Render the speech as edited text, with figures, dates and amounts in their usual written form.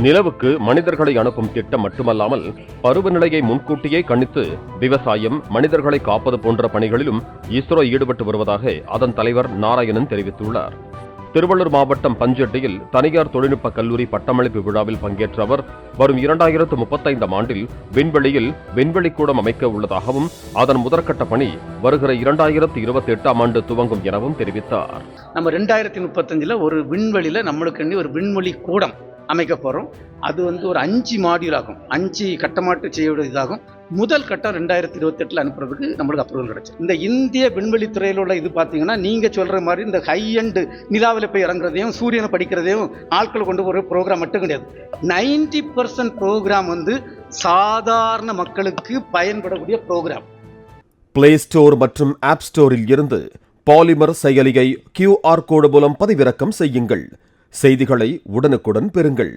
நிலவுக்கு மனிதர்களை அனுப்பும் திட்டம் மட்டுமல்லாமல் பருவநிலையை முன்கூட்டியே கணித்து விவசாயம், மனிதர்களை காப்பது போன்ற பணிகளிலும் இஸ்ரோ ஈடுபட்டு வருவதாக அதன் தலைவர் நாராயணன் தெரிவித்துள்ளார். திருவள்ளூர் மாவட்டம் பஞ்செட்டியில் தனியார் தொழில்நுட்ப கல்லூரி பட்டமளிப்பு விழாவில் பங்கேற்ற அவர் வரும் 2035 ஆண்டில் விண்வெளியில் விண்வெளிக்கூடம் அமைக்க உள்ளதாகவும் அதன் முதற்கட்ட பணி வருகிற 2028 ஆண்டு துவங்கும் எனவும் தெரிவித்தார். நம்ம 2035 ஒரு விண்வெளியில நம்மளுக்கு ஒரு விண்வெளி கூடம் அமைக்க போறோம். அது ஒரு 5 மாடியூல் ஆகும், 5 கட்டமாட்டு செய்யக்கூடியதாகும். முதல் கட்டம் 2028 அனுப்புறதுக்கு நம்மளுக்கு அப்ரூவல் கிடைச்சு. இந்த இந்திய விண்வெளி துறையில் உள்ள இது பார்த்தீங்கன்னா நீங்க சொல்ற மாதிரி இந்த ஹை அண்ட் நிலாவில் போய் இறங்குறதையும் சூரியனை படிக்கிறதையும் ஆட்கள் கொண்டு ஒரு ப்ரோக்ராம் மட்டும் கிடையாது. 90% ப்ரோக்ராம் சாதாரண மக்களுக்கு பயன்படக்கூடிய ப்ரோக்ராம். பிளே ஸ்டோர் மற்றும் ஆப் ஸ்டோரில் இருந்து பாலிமர் செயலியை QR கோடு மூலம் பதிவிறக்கம் செய்யுங்கள். செய்திகளை உடனுக்குடன் பெறுங்கள்.